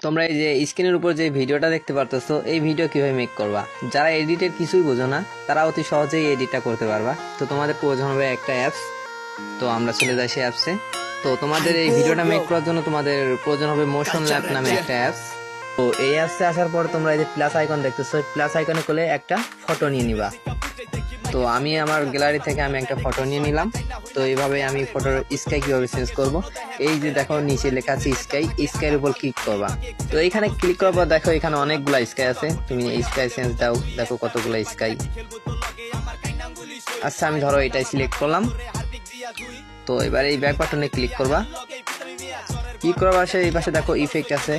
তোমরা এই যে স্ক্রিনের উপর যে ভিডিওটা দেখতে পারতেছো, এই ভিডিও কিভাবে মেক করবা, যারা এডিটের কিছুই বোঝো না তারা অতি সহজেই এডিটটা করতে পারবা। তো তোমাদের প্রয়োজন হবে একটা অ্যাপস। তো আমরা চলে যাই সেই অ্যাপসে। তো তোমাদের এই ভিডিওটা মেক করার জন্য তোমাদের প্রয়োজন হবে মোশন ল্যাব নামে একটা অ্যাপস। তো এই অ্যাপসে আসার পর তোমরা এই যে প্লাস আইকন দেখতেছো, প্লাস আইকনে করলে একটা ফটো নিয়ে নিবা। তো আমি আমার গ্যালারি থেকে আমি একটা ফটো নিয়ে নিলাম। তো এইভাবে আমি ফটোর স্কাই কিভাবে চেঞ্জ করব, এই যে দেখো নিচে লেখা আছে স্কাই, স্কাইয়ের উপর ক্লিক করবা। তো এইখানে ক্লিক করার পর দেখো এখানে অনেকগুলা স্কাই আছে, তুমি স্কাই চেঞ্জ দাও, দেখো কতগুলা স্কাই। আচ্ছা আমি ধরো এটাই সিলেক্ট করলাম। তো এবার এই ব্যাক বাটনে ক্লিক করবা। ক্লিক করার পাশে এই পাশে দেখো ইফেক্ট আছে।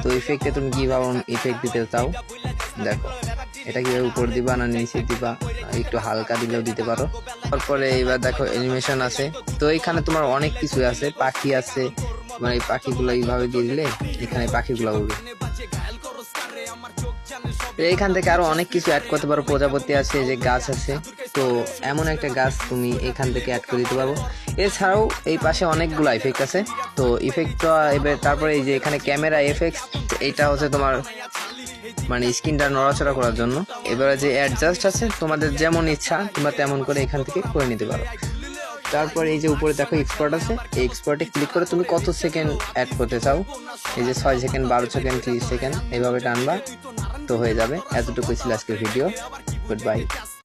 তো ইফেক্টে তুমি কিভাবে ইফেক্ট দিতে চাও, দেখো এটা কিভাবে উপর দিবা না নিচে দিবা, একটু হালকা দিলেও দিতে পারো। তারপরে এবার দেখো অ্যানিমেশন আছে। তো এখানে তোমার অনেক কিছু আছে, পাখি আছে, মানে এই পাখিগুলো এইভাবে দিয়ে দিলে এখানে পাখিগুলো উড়বে। এইখান থেকে আরো অনেক কিছু অ্যাড করতে পারো, প্রজাপতি আছে, যে গাছ আছে। তো এমন একটা গাছ তুমি এখান থেকে অ্যাড করে দিতে পারো। এছাড়াও এই পাশে অনেকগুলো ইফেক্ট আছে। তো ইফেক্টটা এবার তারপরে এই যে এখানে ক্যামেরা এফেক্টস, এটা হচ্ছে তোমার মানে স্ক্রিনটা নড়াচড়া করার জন্য। এবারে যে অ্যাডজাস্ট আছে, তোমাদের যেমন ইচ্ছা তোমরা তেমন করে এখান থেকে করে নিতে পারো। তারপর এই যে উপরে দেখো এক্সপোর্ট আছে, এই এক্সপোর্টে ক্লিক করে তুমি কত সেকেন্ড অ্যাড করতে চাও, এই যে 6 সেকেন্ড, 12 সেকেন্ড, 30 সেকেন্ড এইভাবে টানবা, তো হয়ে যাবে। এতটুকুই ছিল আজকের ভিডিও। Good bye.